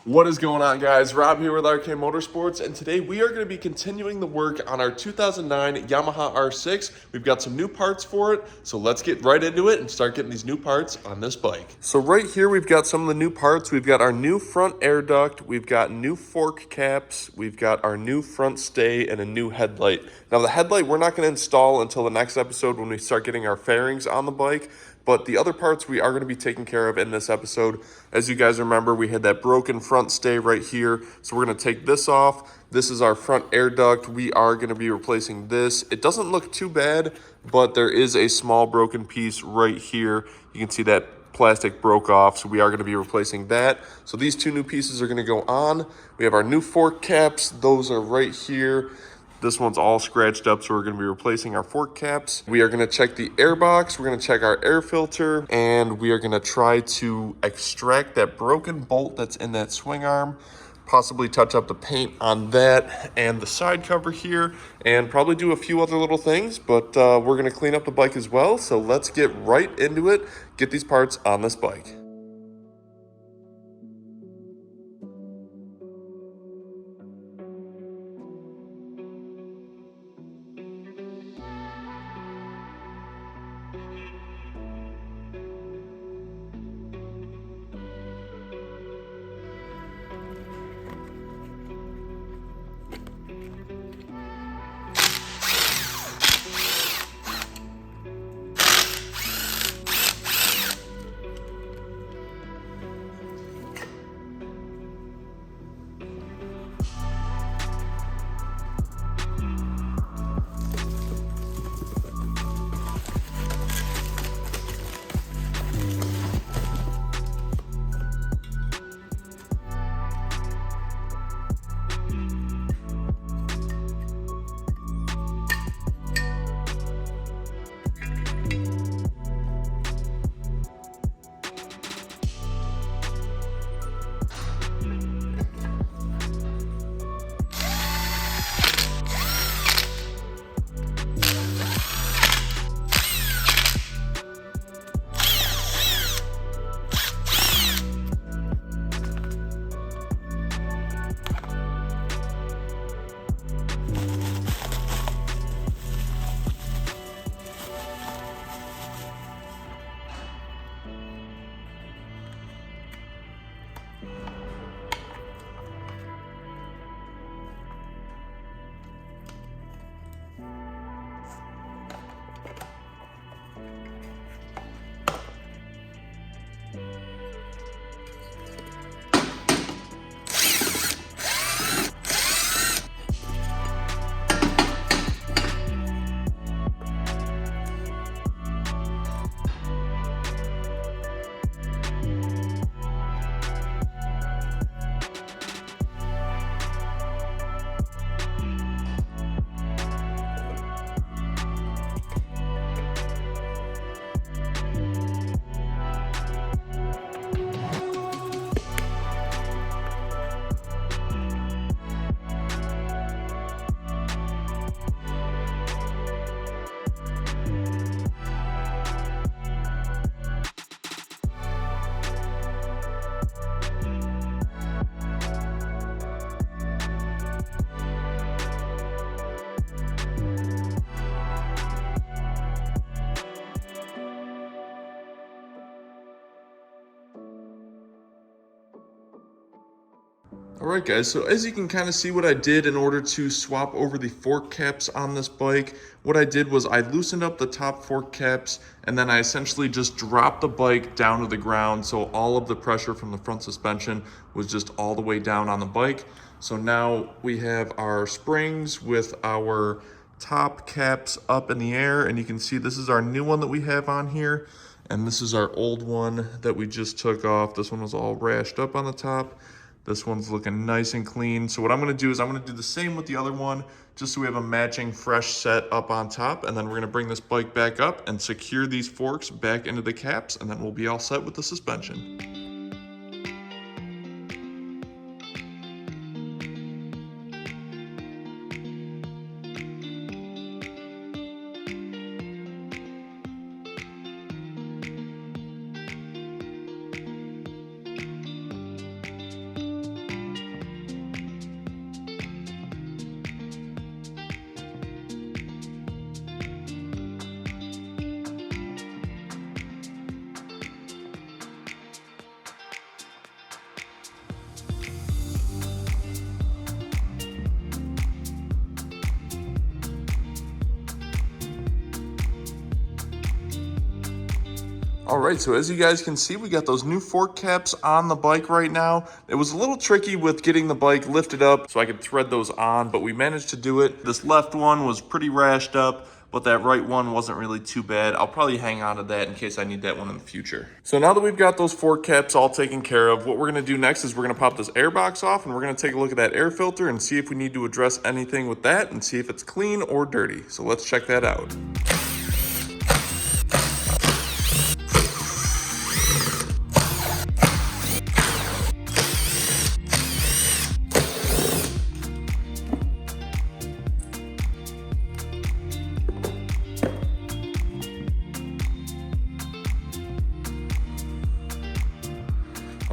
What is going on, guys? Rob here with RK Motorsports, and today we are going to be continuing the work on our 2009 Yamaha R6. We've got some new parts for it, so let's get right into it and start getting these new parts on this bike. So right here we've got some of the new parts. We've got our new front air duct, we've got new fork caps, we've got our new front stay, and a new headlight. Now the headlight we're not going to install until the next episode when we start getting our fairings on the bike. But the other parts we are going to be taking care of in this episode. As you guys remember, we had that broken front stay right here. So we're going to take this off. This is our front air duct. We are going to be replacing this. It doesn't look too bad, but there is a small broken piece right here. You can see that plastic broke off, so we are going to be replacing that. So these two new pieces are going to go on. We have our new fork caps. Those are right here. This one's all scratched up, so we're going to be replacing our fork caps. We are going to check the air box. We're going to check our air filter, and we are going to try to extract that broken bolt that's in that swing arm, possibly touch up the paint on that and the side cover here, and probably do a few other little things, but we're going to clean up the bike as well. So let's get right into it, get these parts on this bike. All right, guys, so as you can kind of see what I did in order to swap over the fork caps on this bike, what I did was I loosened up the top fork caps, and then I essentially just dropped the bike down to the ground, so all of the pressure from the front suspension was just all the way down on the bike. So now we have our springs with our top caps up in the air, and you can see this is our new one that we have on here, and this is our old one that we just took off. This one was all rashed up on the top. This one's looking nice and clean. So what I'm gonna do is I'm gonna do the same with the other one, just so we have a matching fresh set up on top. And then we're gonna bring this bike back up and secure these forks back into the caps, and then we'll be all set with the suspension. All right, so as you guys can see, we got those new fork caps on the bike right now. It was a little tricky with getting the bike lifted up so I could thread those on, but we managed to do it. This left one was pretty rashed up, but that right one wasn't really too bad. I'll probably hang on to that in case I need that one in the future. So now that we've got those fork caps all taken care of, what we're gonna do next is we're gonna pop this air box off and we're gonna take a look at that air filter and see if we need to address anything with that and see if it's clean or dirty. So let's check that out.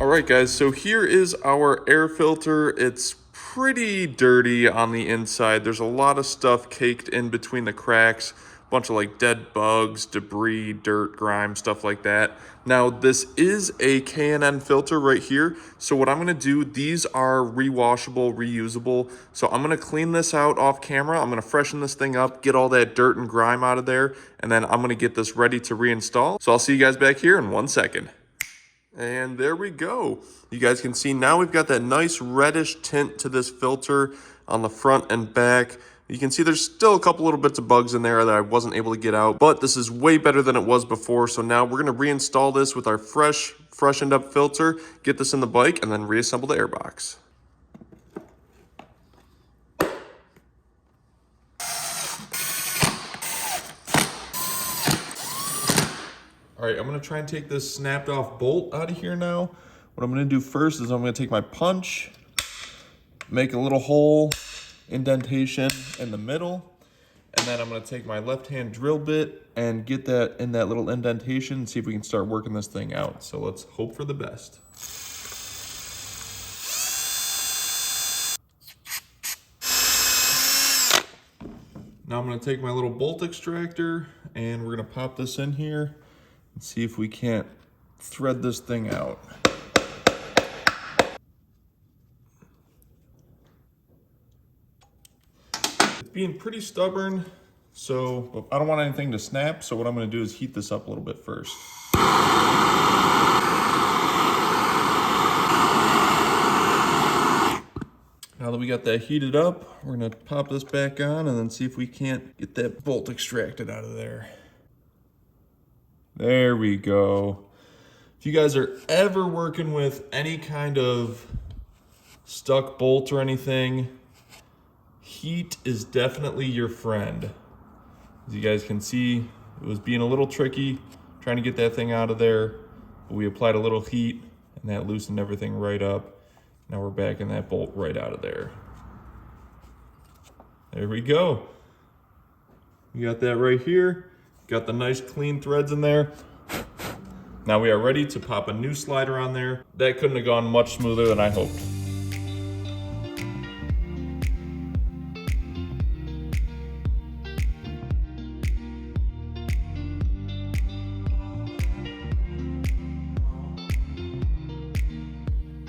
All right, guys, so here is our air filter. It's pretty dirty on the inside. There's a lot of stuff caked in between the cracks, a bunch of like dead bugs, debris, dirt, grime, stuff like that. Now, this is a K&N filter right here. So what I'm gonna do, these are rewashable, reusable. So I'm gonna clean this out off camera. I'm gonna freshen this thing up, get all that dirt and grime out of there, and then I'm gonna get this ready to reinstall. So I'll see you guys back here in 1 second. And there we go. You guys can see now we've got that nice reddish tint to this filter on the front and back. You can see there's still a couple little bits of bugs in there that I wasn't able to get out, but this is way better than it was before. So now we're gonna reinstall this with our freshened up filter, get this in the bike, and then reassemble the airbox. All right, I'm gonna try and take this snapped off bolt out of here now. What I'm gonna do first is I'm gonna take my punch, make a little hole, indentation in the middle, and then I'm gonna take my left-hand drill bit and get that in that little indentation and see if we can start working this thing out. So let's hope for the best. Now I'm gonna take my little bolt extractor and we're gonna pop this in here. See if we can't thread this thing out. It's being pretty stubborn, so I don't want anything to snap, so what I'm going to do is heat this up a little bit first. Now that we got that heated up, we're going to pop this back on and then see if we can't get that bolt extracted out of there. There we go. If you guys are ever working with any kind of stuck bolt or anything, heat is definitely your friend. As you guys can see, it was being a little tricky trying to get that thing out of there, but we applied a little heat and that loosened everything right up. Now we're backing that bolt right out of there. There we go. We got that right here. Got the nice clean threads in there. Now we are ready to pop a new slider on there. That couldn't have gone much smoother than I hoped.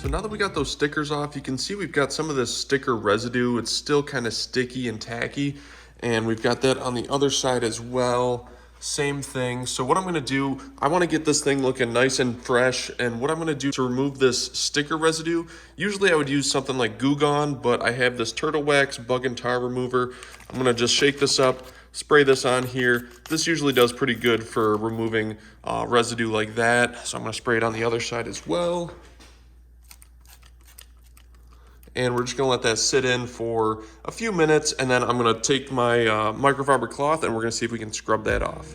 So now that we got those stickers off, you can see we've got some of this sticker residue. It's still kind of sticky and tacky. And we've got that on the other side as well. Same thing. So what I'm gonna do, I wanna get this thing looking nice and fresh. And what I'm gonna do to remove this sticker residue, usually I would use something like Goo Gone, but I have this Turtle Wax bug and tar remover. I'm gonna just shake this up, spray this on here. This usually does pretty good for removing residue like that. So I'm gonna spray it on the other side as well. And we're just gonna let that sit in for a few minutes, and then I'm gonna take my microfiber cloth and we're gonna see if we can scrub that off.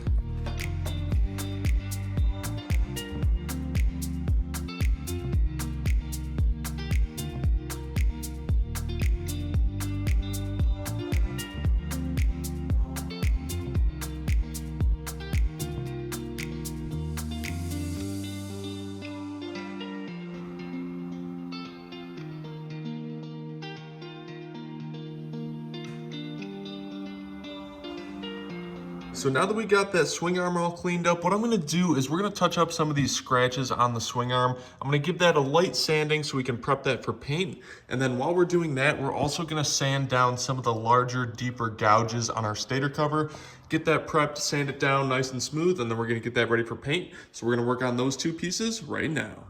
So now that we got that swing arm all cleaned up, what I'm gonna do is we're gonna touch up some of these scratches on the swing arm. I'm gonna give that a light sanding so we can prep that for paint. And then while we're doing that, we're also gonna sand down some of the larger, deeper gouges on our stator cover. get that prepped, sand it down nice and smooth, and then we're gonna get that ready for paint. So we're gonna work on those two pieces right now.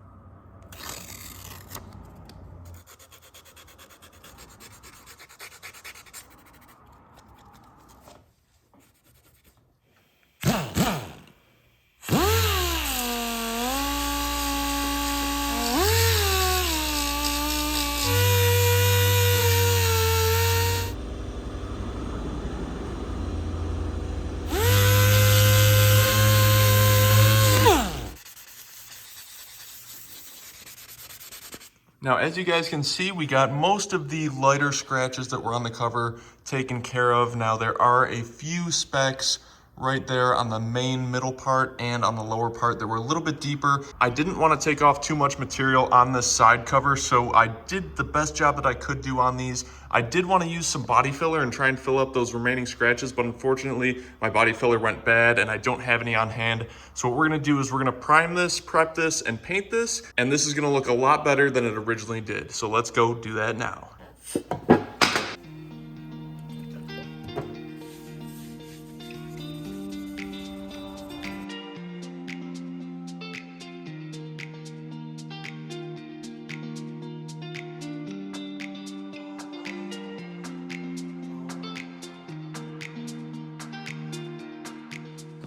Now, as you guys can see, we got most of the lighter scratches that were on the cover taken care of. Now, there are a few specks right there on the main middle part and on the lower part that were a little bit deeper. I didn't want to take off too much material on this side cover, so I did the best job that I could do on these. I did want to use some body filler and try and fill up those remaining scratches, but unfortunately my body filler went bad and I don't have any on hand. So what we're going to do is we're going to prime this, prep this, and paint this, and this is going to look a lot better than it originally did. So let's go do that now.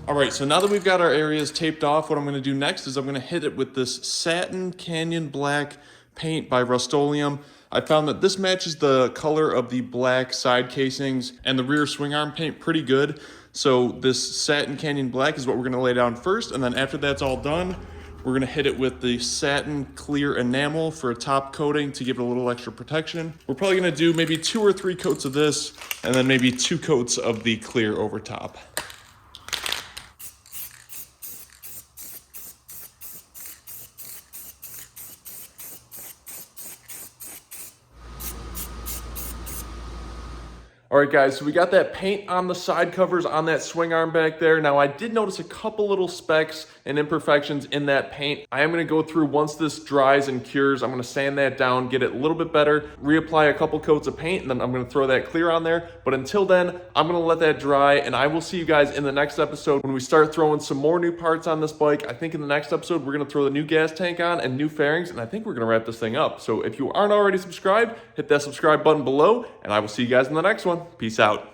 All right, so now that we've got our areas taped off, what I'm gonna do next is I'm gonna hit it with this Satin Canyon Black paint by Rust-Oleum. I found that this matches the color of the black side casings and the rear swing arm paint pretty good. So this Satin Canyon Black is what we're gonna lay down first, and then after that's all done, we're gonna hit it with the satin clear enamel for a top coating to give it a little extra protection. We're probably gonna do maybe 2 or 3 coats of this, and then maybe 2 coats of the clear over top. All right, guys, so we got that paint on the side covers on that swing arm back there. Now, I did notice a couple little specks and imperfections in that paint. I am gonna go through once this dries and cures. I'm gonna sand that down, get it a little bit better, reapply a couple coats of paint, and then I'm gonna throw that clear on there. But until then, I'm gonna let that dry, and I will see you guys in the next episode when we start throwing some more new parts on this bike. I think in the next episode, we're gonna throw the new gas tank on and new fairings, and I think we're gonna wrap this thing up. So if you aren't already subscribed, hit that subscribe button below, and I will see you guys in the next one. Peace out.